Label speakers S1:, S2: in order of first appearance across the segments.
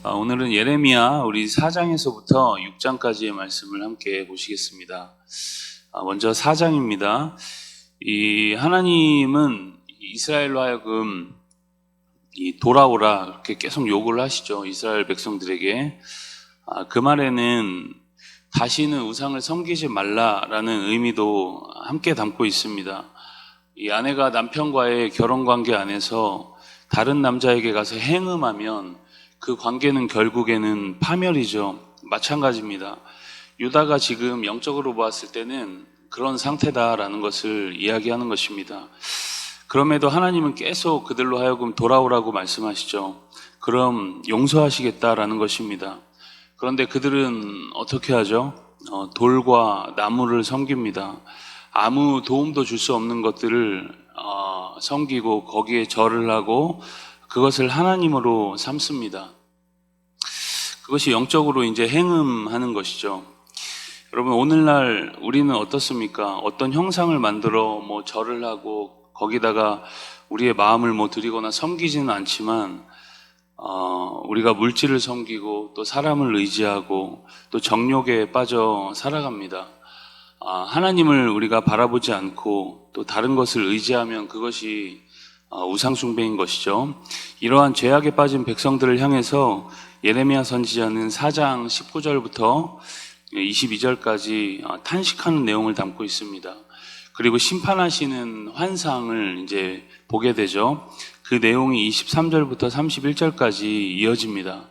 S1: 오늘은 예레미야 우리 4장에서부터 6장까지의 말씀을 함께 보시겠습니다. 먼저 4장입니다. 이 하나님은 이스라엘로 하여금 돌아오라 이렇게 계속 요구를 하시죠. 이스라엘 백성들에게. 그 말에는 다시는 우상을 섬기지 말라라는 의미도 함께 담고 있습니다. 이 아내가 남편과의 결혼 관계 안에서 다른 남자에게 가서 행음하면 그 관계는 결국에는 파멸이죠. 마찬가지입니다. 유다가 지금 영적으로 보았을 때는 그런 상태다라는 것을 이야기하는 것입니다. 그럼에도 하나님은 계속 그들로 하여금 돌아오라고 말씀하시죠. 그럼 용서하시겠다라는 것입니다. 그런데 그들은 어떻게 하죠? 돌과 나무를 섬깁니다. 아무 도움도 줄 수 없는 것들을 섬기고 거기에 절을 하고 그것을 하나님으로 삼습니다. 그것이 영적으로 이제 행음하는 것이죠. 여러분, 오늘날 우리는 어떻습니까? 어떤 형상을 만들어 절을 하고 거기다가 우리의 마음을 드리거나 섬기지는 않지만 우리가 물질을 섬기고 또 사람을 의지하고 또 정욕에 빠져 살아갑니다. 하나님을 우리가 바라보지 않고 또 다른 것을 의지하면 그것이 우상숭배인 것이죠. 이러한 죄악에 빠진 백성들을 향해서 예레미야 선지자는 4장 19절부터 22절까지 탄식하는 내용을 담고 있습니다. 그리고 심판하시는 환상을 이제 보게 되죠. 그 내용이 23절부터 31절까지 이어집니다.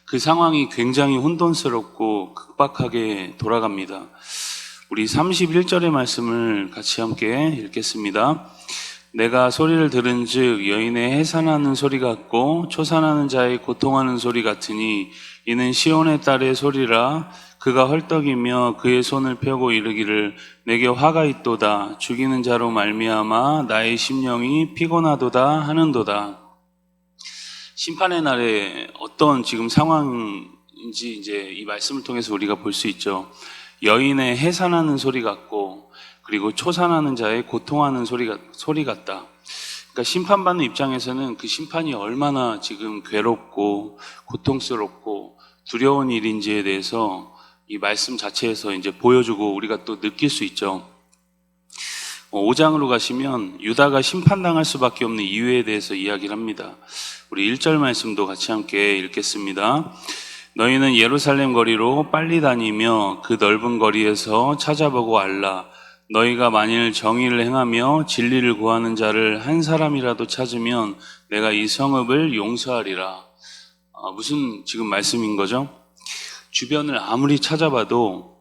S1: 그 상황이 굉장히 혼돈스럽고 급박하게 돌아갑니다. 우리 31절의 말씀을 같이 함께 읽겠습니다. 내가 소리를 들은즉 여인의 해산하는 소리 같고 초산하는 자의 고통하는 소리 같으니 이는 시온의 딸의 소리라. 그가 헐떡이며 그의 손을 펴고 이르기를 내게 화가 있도다. 죽이는 자로 말미암아 나의 심령이 피곤하도다 하는도다. 심판의 날에 어떤 지금 상황인지 이제 이 말씀을 통해서 우리가 볼 수 있죠. 여인의 해산하는 소리 같고 그리고 초산하는 자의 고통하는 소리 같다. 그러니까 심판받는 입장에서는 그 심판이 얼마나 지금 괴롭고 고통스럽고 두려운 일인지에 대해서 이 말씀 자체에서 이제 보여주고 우리가 또 느낄 수 있죠. 5장으로 가시면 유다가 심판당할 수밖에 없는 이유에 대해서 이야기를 합니다. 우리 1절 말씀도 같이 함께 읽겠습니다. 너희는 예루살렘 거리로 빨리 다니며 그 넓은 거리에서 찾아보고 알라. 너희가 만일 정의를 행하며 진리를 구하는 자를 한 사람이라도 찾으면 내가 이 성읍을 용서하리라. 무슨 지금 말씀인 거죠? 주변을 아무리 찾아봐도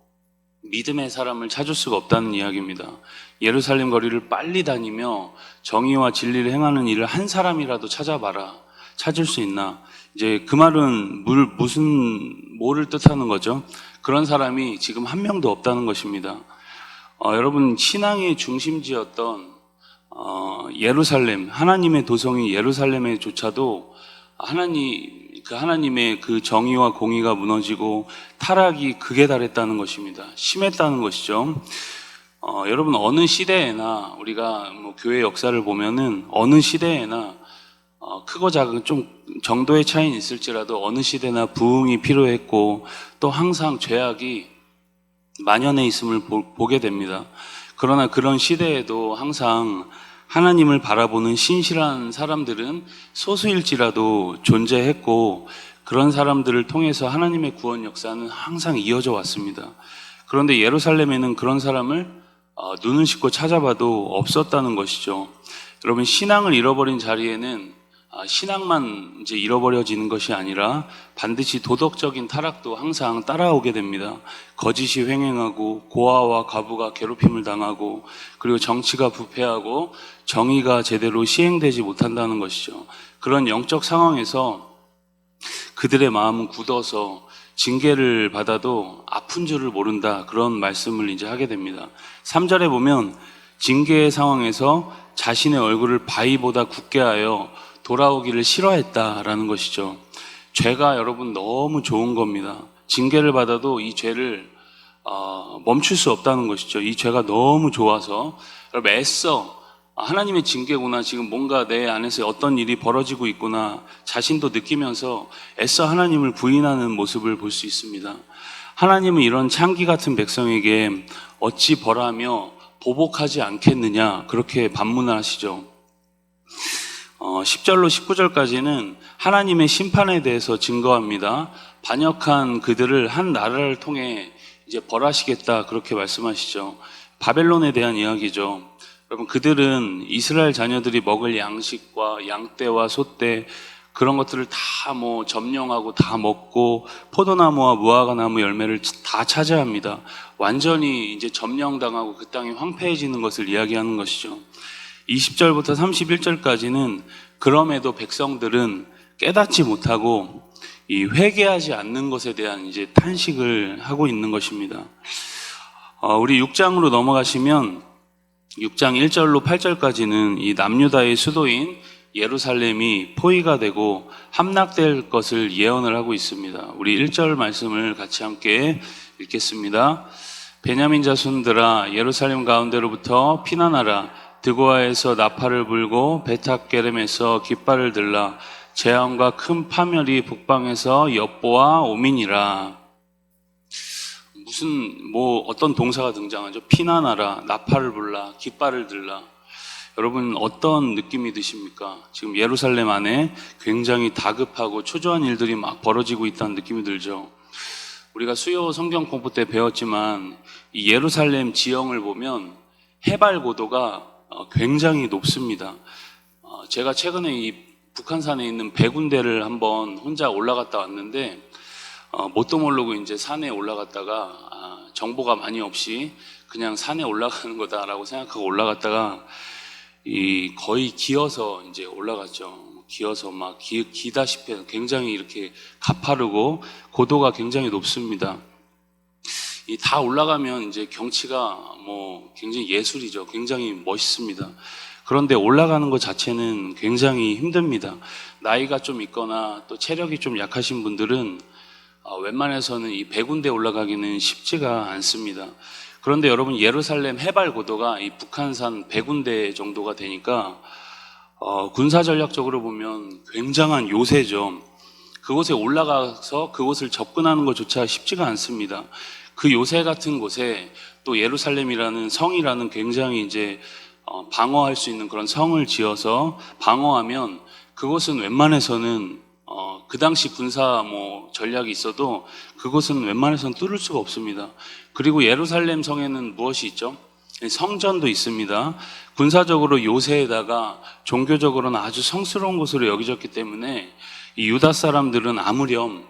S1: 믿음의 사람을 찾을 수가 없다는 이야기입니다. 예루살렘 거리를 빨리 다니며 정의와 진리를 행하는 일을 한 사람이라도 찾아봐라. 찾을 수 있나? 이제 그 말은 뭐를 뜻하는 거죠? 그런 사람이 지금 한 명도 없다는 것입니다. 여러분, 신앙의 중심지였던 예루살렘, 하나님의 도성이 예루살렘에조차도 하나님의 그 정의와 공의가 무너지고 타락이 극에 달했다는 것입니다. 심했다는 것이죠. 여러분, 어느 시대에나 우리가 교회 역사를 보면은 어느 시대에나 크고 작은 좀 정도의 차이는 있을지라도 어느 시대나 부흥이 필요했고 또 항상 죄악이 만연해 있음을 보게 됩니다. 그러나 그런 시대에도 항상 하나님을 바라보는 신실한 사람들은 소수일지라도 존재했고 그런 사람들을 통해서 하나님의 구원 역사는 항상 이어져 왔습니다. 그런데 예루살렘에는 그런 사람을 눈을 씻고 찾아봐도 없었다는 것이죠. 여러분, 신앙을 잃어버린 자리에는 신앙만 이제 잃어버려지는 것이 아니라 반드시 도덕적인 타락도 항상 따라오게 됩니다. 거짓이 횡행하고 고아와 과부가 괴롭힘을 당하고 그리고 정치가 부패하고 정의가 제대로 시행되지 못한다는 것이죠. 그런 영적 상황에서 그들의 마음은 굳어서 징계를 받아도 아픈 줄을 모른다. 그런 말씀을 이제 하게 됩니다. 3절에 보면 징계의 상황에서 자신의 얼굴을 바위보다 굳게 하여 돌아오기를 싫어했다라는 것이죠. 죄가 여러분 너무 좋은 겁니다. 징계를 받아도 이 죄를 멈출 수 없다는 것이죠. 이 죄가 너무 좋아서 여러분 애써 하나님의 징계구나, 지금 뭔가 내 안에서 어떤 일이 벌어지고 있구나 자신도 느끼면서 애써 하나님을 부인하는 모습을 볼 수 있습니다. 하나님은 이런 창기 같은 백성에게 어찌 벌하며 보복하지 않겠느냐, 그렇게 반문을 하시죠. 10절로 19절까지는 하나님의 심판에 대해서 증거합니다. 반역한 그들을 한 나라를 통해 이제 벌하시겠다, 그렇게 말씀하시죠. 바벨론에 대한 이야기죠. 여러분, 그들은 이스라엘 자녀들이 먹을 양식과 양떼와 소떼, 그런 것들을 다 점령하고 다 먹고 포도나무와 무화과나무 열매를 다 차지합니다. 완전히 이제 점령당하고 그 땅이 황폐해지는 것을 이야기하는 것이죠. 20절부터 31절까지는 그럼에도 백성들은 깨닫지 못하고 이 회개하지 않는 것에 대한 이제 탄식을 하고 있는 것입니다. 우리 6장으로 넘어가시면 6장 1절로 8절까지는 이 남유다의 수도인 예루살렘이 포위가 되고 함락될 것을 예언을 하고 있습니다. 우리 1절 말씀을 같이 함께 읽겠습니다. 베냐민 자손들아, 예루살렘 가운데로부터 피난하라. 드고아에서 나팔을 불고 베탁게렘에서 깃발을 들라. 재앙과 큰 파멸이 북방에서 엿보아 오미니라. 어떤 동사가 등장하죠? 피난하라, 나팔을 불라, 깃발을 들라. 여러분, 어떤 느낌이 드십니까? 지금 예루살렘 안에 굉장히 다급하고 초조한 일들이 막 벌어지고 있다는 느낌이 들죠. 우리가 수요 성경 공부 때 배웠지만 이 예루살렘 지형을 보면 해발 고도가 굉장히 높습니다. 제가 최근에 이 북한산에 있는 백운대를 한번 혼자 올라갔다 왔는데 뭣도 모르고 이제 산에 올라갔다가 정보가 많이 없이 그냥 산에 올라가는 거다라고 생각하고 올라갔다가 거의 기어서 이제 올라갔죠. 기어서 막 기다시피 굉장히 이렇게 가파르고 고도가 굉장히 높습니다. 다 올라가면 이제 경치가 굉장히 예술이죠. 굉장히 멋있습니다. 그런데 올라가는 것 자체는 굉장히 힘듭니다. 나이가 좀 있거나 또 체력이 좀 약하신 분들은 웬만해서는 이 백운대 올라가기는 쉽지가 않습니다. 그런데 여러분, 예루살렘 해발 고도가 이 북한산 백운대 정도가 되니까 군사전략적으로 보면 굉장한 요새죠. 그곳에 올라가서 그곳을 접근하는 것조차 쉽지가 않습니다. 그 요새 같은 곳에 또 예루살렘이라는 성이라는 굉장히 이제 방어할 수 있는 그런 성을 지어서 방어하면 그곳은 웬만해서는 그 당시 군사 전략이 있어도 그곳은 웬만해서는 뚫을 수가 없습니다. 그리고 예루살렘 성에는 무엇이 있죠? 성전도 있습니다. 군사적으로 요새에다가 종교적으로는 아주 성스러운 곳으로 여겨졌기 때문에 이 유다 사람들은 아무렴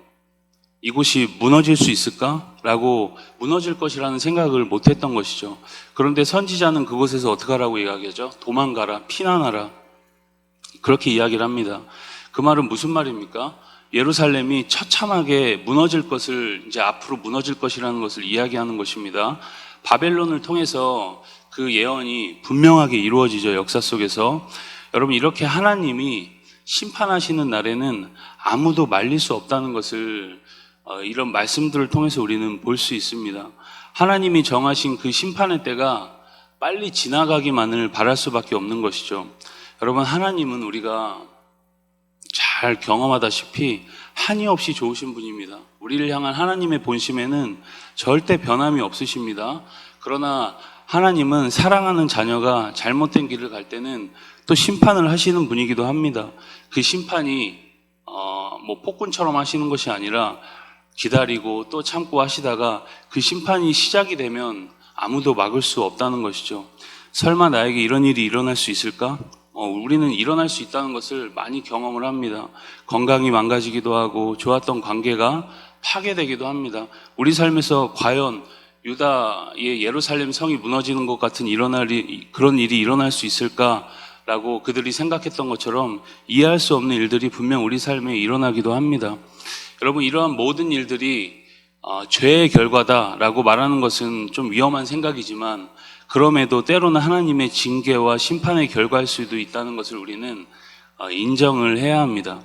S1: 이곳이 무너질 수 있을까? 라고 무너질 것이라는 생각을 못했던 것이죠. 그런데 선지자는 그곳에서 어떻게 하라고 이야기하죠? 도망가라, 피난하라, 그렇게 이야기를 합니다. 그 말은 무슨 말입니까? 예루살렘이 처참하게 무너질 것을, 이제 앞으로 무너질 것이라는 것을 이야기하는 것입니다. 바벨론을 통해서 그 예언이 분명하게 이루어지죠, 역사 속에서. 여러분, 이렇게 하나님이 심판하시는 날에는 아무도 말릴 수 없다는 것을 이런 말씀들을 통해서 우리는 볼 수 있습니다. 하나님이 정하신 그 심판의 때가 빨리 지나가기만을 바랄 수밖에 없는 것이죠. 여러분, 하나님은 우리가 잘 경험하다시피 한이 없이 좋으신 분입니다. 우리를 향한 하나님의 본심에는 절대 변함이 없으십니다. 그러나 하나님은 사랑하는 자녀가 잘못된 길을 갈 때는 또 심판을 하시는 분이기도 합니다. 그 심판이 폭군처럼 하시는 것이 아니라 기다리고 또 참고 하시다가 그 심판이 시작이 되면 아무도 막을 수 없다는 것이죠. 설마 나에게 이런 일이 일어날 수 있을까? 우리는 일어날 수 있다는 것을 많이 경험을 합니다. 건강이 망가지기도 하고 좋았던 관계가 파괴되기도 합니다. 우리 삶에서 과연 유다의 예루살렘 성이 무너지는 것 같은 그런 일이 일어날 수 있을까라고 그들이 생각했던 것처럼 이해할 수 없는 일들이 분명 우리 삶에 일어나기도 합니다. 여러분, 이러한 모든 일들이 죄의 결과다라고 말하는 것은 좀 위험한 생각이지만 그럼에도 때로는 하나님의 징계와 심판의 결과일 수도 있다는 것을 우리는 인정을 해야 합니다.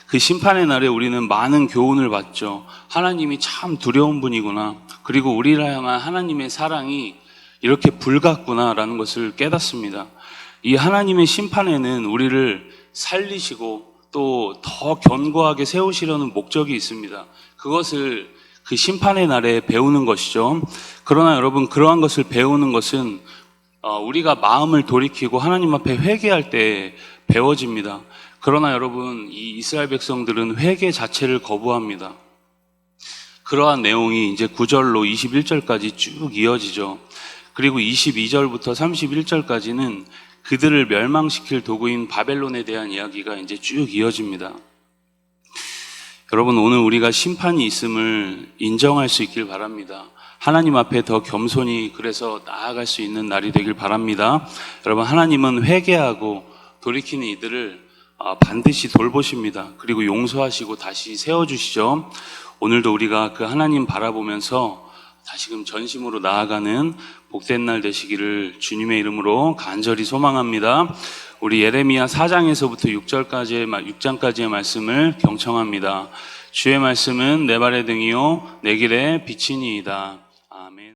S1: 그 심판의 날에 우리는 많은 교훈을 받죠. 하나님이 참 두려운 분이구나. 그리고 우리를 향한 하나님의 사랑이 이렇게 불같구나라는 것을 깨닫습니다. 이 하나님의 심판에는 우리를 살리시고 또 더 견고하게 세우시려는 목적이 있습니다. 그것을 그 심판의 날에 배우는 것이죠. 그러나 여러분, 그러한 것을 배우는 것은 우리가 마음을 돌이키고 하나님 앞에 회개할 때 배워집니다. 그러나 여러분, 이 이스라엘 백성들은 회개 자체를 거부합니다. 그러한 내용이 이제 9절로 21절까지 쭉 이어지죠. 그리고 22절부터 31절까지는 그들을 멸망시킬 도구인 바벨론에 대한 이야기가 이제 쭉 이어집니다. 여러분, 오늘 우리가 심판이 있음을 인정할 수 있길 바랍니다. 하나님 앞에 더 겸손히 그래서 나아갈 수 있는 날이 되길 바랍니다. 여러분, 하나님은 회개하고 돌이키는 이들을 반드시 돌보십니다. 그리고 용서하시고 다시 세워주시죠. 오늘도 우리가 그 하나님 바라보면서 다시금 전심으로 나아가는 복된 날 되시기를 주님의 이름으로 간절히 소망합니다. 우리 예레미야 4장에서부터 6장까지의 말씀을 경청합니다. 주의 말씀은 내 발의 등이요 내 길의 빛이니이다. 아멘.